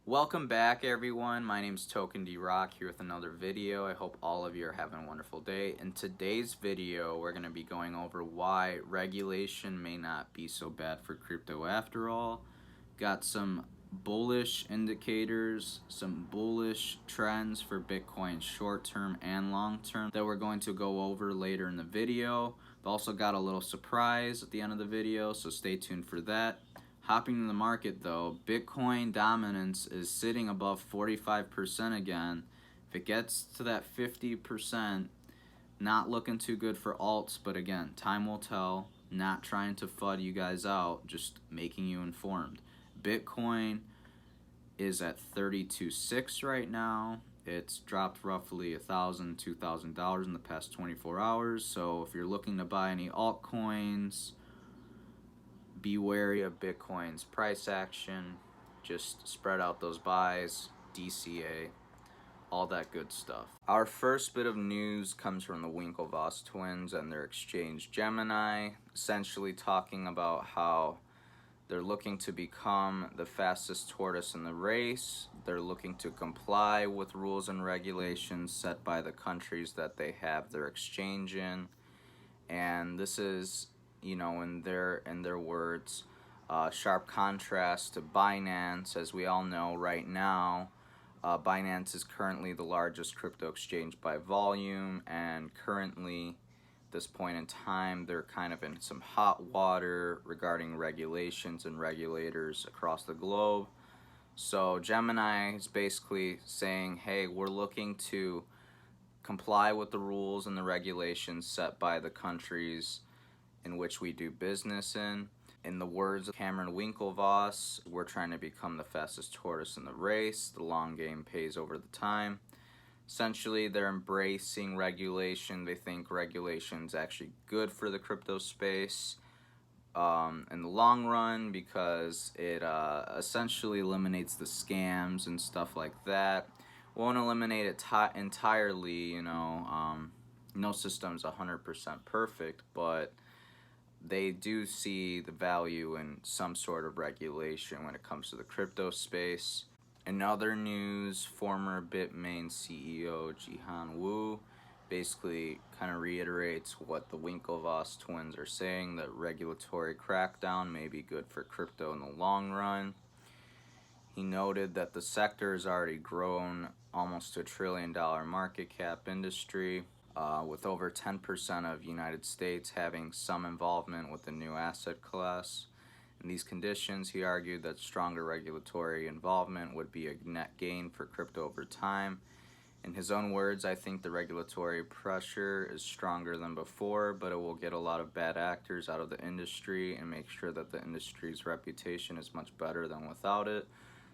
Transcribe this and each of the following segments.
Welcome back, everyone. My name's Token D Rock here with another video. I hope all of you are having a wonderful day. In today's video, we're going to be going over why regulation may not be so bad for crypto after all. Got some bullish indicators, some bullish trends for Bitcoin short-term and long-term that we're going to go over later in the video. I've also got a little surprise at the end of the video, so stay tuned for that. Hopping in the market though, Bitcoin dominance is sitting above 45% again. If it gets to that 50%, not looking too good for alts, but again, time will tell. Not trying to FUD you guys out, just making you informed. Bitcoin is at $32,600 right now. It's dropped roughly $1,000, $2,000 in the past 24 hours. So if you're looking to buy any altcoins, be wary of Bitcoin's price action. Just spread out those buys, DCA, all that good stuff. Our first bit of news comes from the Winklevoss twins and their exchange Gemini, essentially talking about how they're looking to become the fastest tortoise in the race. They're looking to comply with rules and regulations set by the countries that they have their exchange in. And this is, in their words, sharp contrast to Binance. As we all know right now, Binance is currently the largest crypto exchange by volume, and currently, at this point in time, they're kind of in some hot water regarding regulations and regulators across the globe. So Gemini is basically saying, hey, we're looking to comply with the rules and the regulations set by the countries in which we do business in. In the words of Cameron Winklevoss, we're trying to become the fastest tortoise in the race. The long game pays over the time. Essentially, they're embracing regulation. They think regulation is actually good for the crypto space in the long run because it essentially eliminates the scams and stuff like that. Won't eliminate it entirely, no system's 100% perfect, but they do see the value in some sort of regulation when it comes to the crypto space. In other news, former Bitmain CEO Jihan Wu basically kind of reiterates what the Winklevoss twins are saying, that regulatory crackdown may be good for crypto in the long run. He noted that the sector has already grown almost to $1 trillion market cap industry, with over 10% of United States having some involvement with the new asset class. In these conditions, he argued that stronger regulatory involvement would be a net gain for crypto over time. In his own words, I think the regulatory pressure is stronger than before, but it will get a lot of bad actors out of the industry and make sure that the industry's reputation is much better than without it.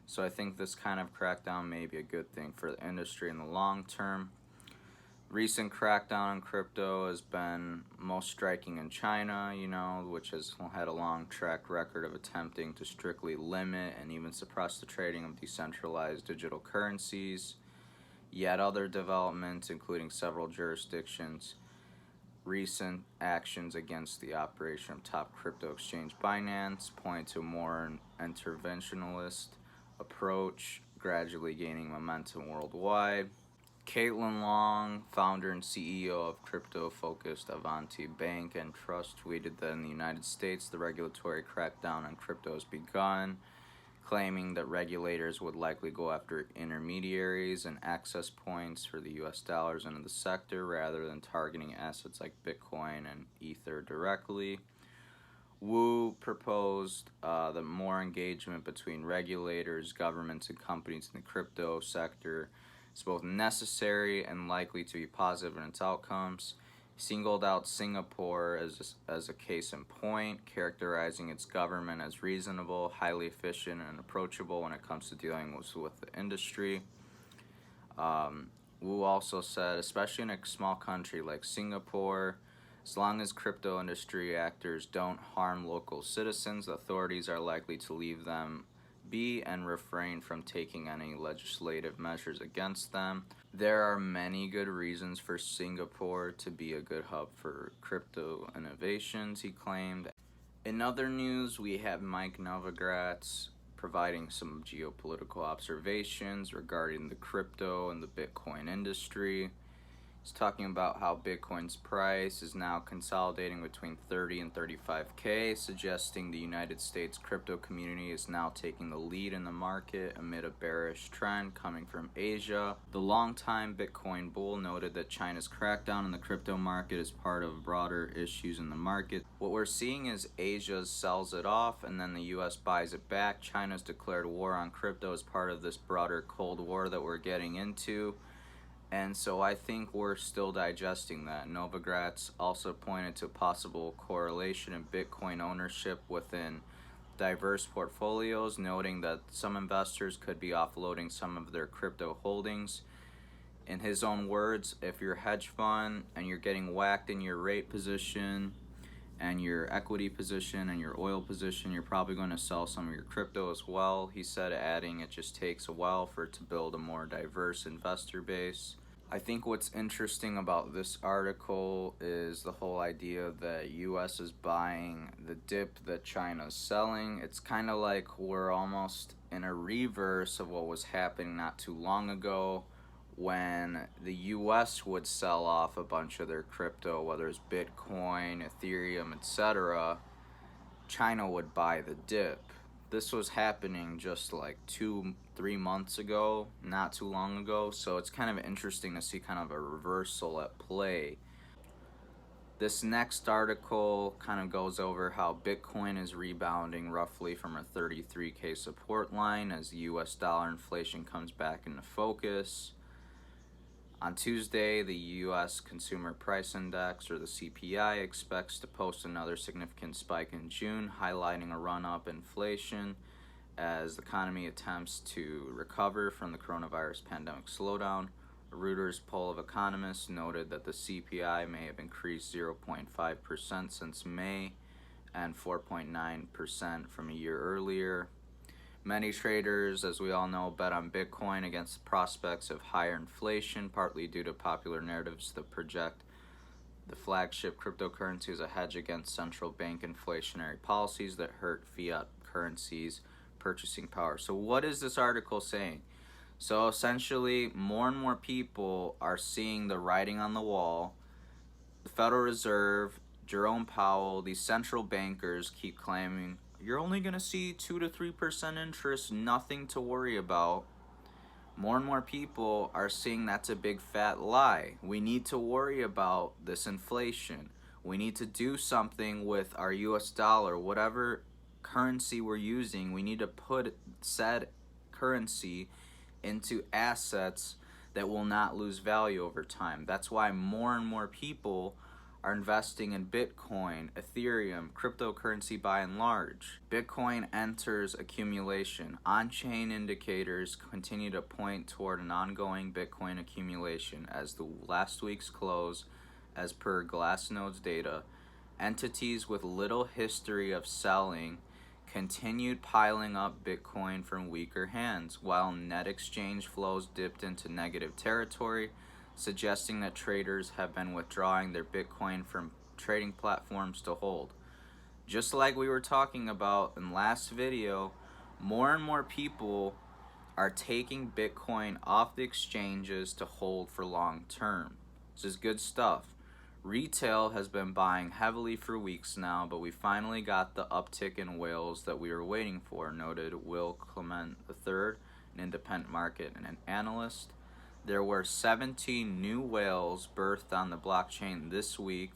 So I think this kind of crackdown may be a good thing for the industry in the long term. Recent crackdown on crypto has been most striking in China, which has had a long track record of attempting to strictly limit and even suppress the trading of decentralized digital currencies. Yet other developments, including several jurisdictions' recent actions against the operation of top crypto exchange Binance, point to a more interventionist approach gradually gaining momentum worldwide. Caitlin Long, founder and CEO of crypto-focused Avanti Bank and Trust, tweeted that in the United States, the regulatory crackdown on crypto has begun, claiming that regulators would likely go after intermediaries and access points for the US dollars into the sector rather than targeting assets like Bitcoin and Ether directly. Wu proposed that more engagement between regulators, governments, and companies in the crypto sector is both necessary and likely to be positive in its outcomes. He singled out Singapore as a case in point, characterizing its government as reasonable, highly efficient, and approachable when it comes to dealing with the industry. Wu also said, especially in a small country like Singapore, as long as crypto industry actors don't harm local citizens, authorities are likely to leave them be and refrain from taking any legislative measures against them. There are many good reasons for Singapore to be a good hub for crypto innovations, he claimed. In other news, we have Novogratz providing some geopolitical observations regarding the crypto and the Bitcoin industry. He's talking about how Bitcoin's price is now consolidating between 30 and 35K, suggesting the United States crypto community is now taking the lead in the market amid a bearish trend coming from Asia. The longtime Bitcoin bull noted that China's crackdown in the crypto market is part of broader issues in the market. What we're seeing is Asia sells it off and then the US buys it back. China's declared war on crypto as part of this broader Cold War that we're getting into. And so I think we're still digesting that. Novogratz also pointed to possible correlation in Bitcoin ownership within diverse portfolios, noting that some investors could be offloading some of their crypto holdings. In his own words, if you're a hedge fund and you're getting whacked in your rate position and your equity position and your oil position, you're probably going to sell some of your crypto as well. He said, adding, it just takes a while for it to build a more diverse investor base. I think what's interesting about this article is the whole idea that US is buying the dip that China's selling. It's kind of like we're almost in a reverse of what was happening not too long ago when the US would sell off a bunch of their crypto, whether it's Bitcoin, Ethereum, etc. China would buy the dip. This was happening just like 2-3 months ago, not too long ago, so it's kind of interesting to see kind of a reversal at play. This next article kind of goes over how Bitcoin is rebounding roughly from a 33K support line as the US dollar inflation comes back into focus. On Tuesday, the U.S. Consumer Price Index, or the CPI, expects to post another significant spike in June, highlighting a run-up in inflation as the economy attempts to recover from the coronavirus pandemic slowdown. A Reuters poll of economists noted that the CPI may have increased 0.5% since May and 4.9% from a year earlier. Many traders, as we all know, bet on Bitcoin against the prospects of higher inflation, partly due to popular narratives that project the flagship cryptocurrency as a hedge against central bank inflationary policies that hurt fiat currencies' purchasing power. So what is this article saying? So essentially, more and more people are seeing the writing on the wall. The Federal Reserve, Jerome Powell, these central bankers keep claiming, you're only going to see 2 to 3% interest, nothing to worry about. More and more people are seeing that's a big fat lie. We need to worry about this inflation. We need to do something with our US dollar, whatever currency we're using. We need to put said currency into assets that will not lose value over time. That's why more and more people are investing in Bitcoin, Ethereum, cryptocurrency by and large. Bitcoin enters accumulation. On-chain indicators continue to point toward an ongoing Bitcoin accumulation as the last week's close, as per Glassnode's data. Entities with little history of selling continued piling up Bitcoin from weaker hands, while net exchange flows dipped into negative territory, suggesting that traders have been withdrawing their Bitcoin from trading platforms to hold. Just like we were talking about in last video, more and more people are taking Bitcoin off the exchanges to hold for long term. This is good stuff. Retail has been buying heavily for weeks now, but we finally got the uptick in whales that we were waiting for, noted Will Clement III, an independent market and an analyst. There were 17 new whales birthed on the blockchain this week,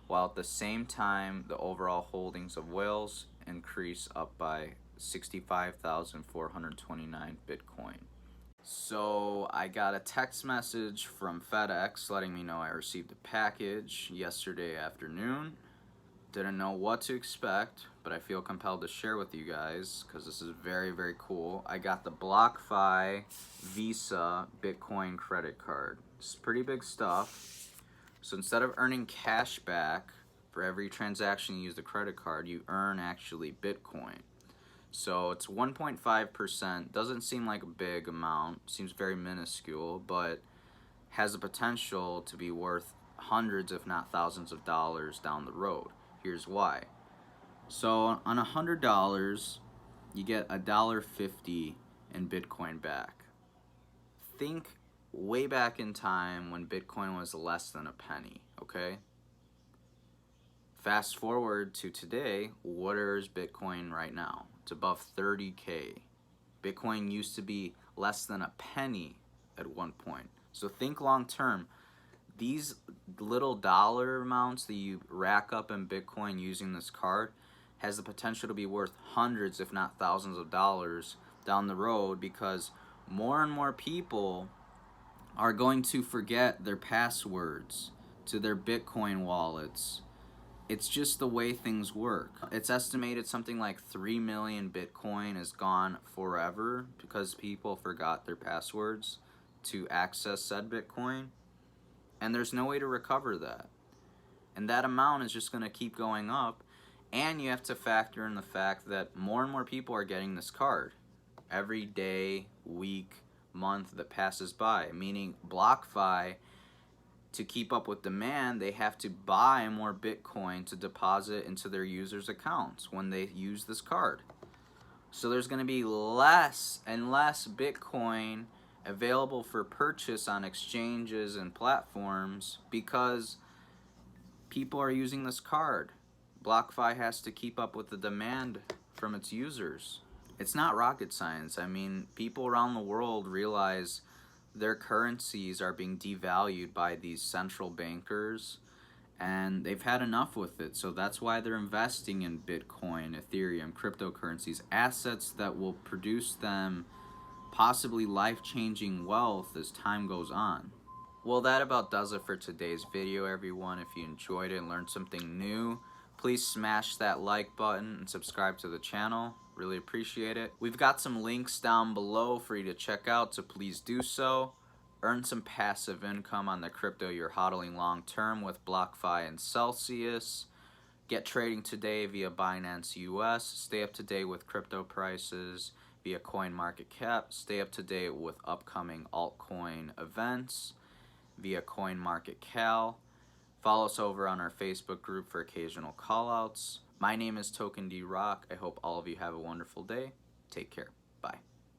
while at the same time the overall holdings of whales increased up by 65,429 Bitcoin. So I got a text message from FedEx letting me know I received a package yesterday afternoon. Didn't know what to expect, but I feel compelled to share with you guys because this is very, very cool. I got the BlockFi Visa Bitcoin credit card. It's pretty big stuff. So instead of earning cash back for every transaction you use the credit card, you earn actually Bitcoin. So it's 1.5%. Doesn't seem like a big amount. Seems very minuscule, but has the potential to be worth hundreds, if not thousands of dollars down the road. Here's why. So on $100, you get $1.50 in Bitcoin back. Think way back in time when Bitcoin was less than a penny, okay? Fast forward to today, what is Bitcoin right now? It's above 30K. Bitcoin used to be less than a penny at one point. So think long term. These little dollar amounts that you rack up in Bitcoin using this card has the potential to be worth hundreds, if not thousands of dollars down the road, because more and more people are going to forget their passwords to their Bitcoin wallets. It's just the way things work. It's estimated something like 3 million Bitcoin is gone forever because people forgot their passwords to access said Bitcoin. And there's no way to recover that. And that amount is just going to keep going up. And you have to factor in the fact that more and more people are getting this card every day, week, month that passes by. Meaning BlockFi, to keep up with demand, they have to buy more Bitcoin to deposit into their users' accounts when they use this card. So there's going to be less and less Bitcoin available for purchase on exchanges and platforms because people are using this card. BlockFi has to keep up with the demand from its users. It's not rocket science. I mean, people around the world realize their currencies are being devalued by these central bankers, and they've had enough with it. So that's why they're investing in Bitcoin, Ethereum, cryptocurrencies, assets that will produce them possibly life-changing wealth as time goes on. Well, that about does it for today's video, everyone. If you enjoyed it and learned something new, please smash that like button and subscribe to the channel. Really appreciate it. We've got some links down below for you to check out, so please do so. Earn some passive income on the crypto you're hodling long term with BlockFi and Celsius. Get trading today via Binance US. Stay up to date with crypto prices via CoinMarketCap. Stay up to date with upcoming altcoin events via CoinMarketCal. Follow us over on our Facebook group for occasional callouts. My name is Token D Rock. I hope all of you have a wonderful day. Take care. Bye.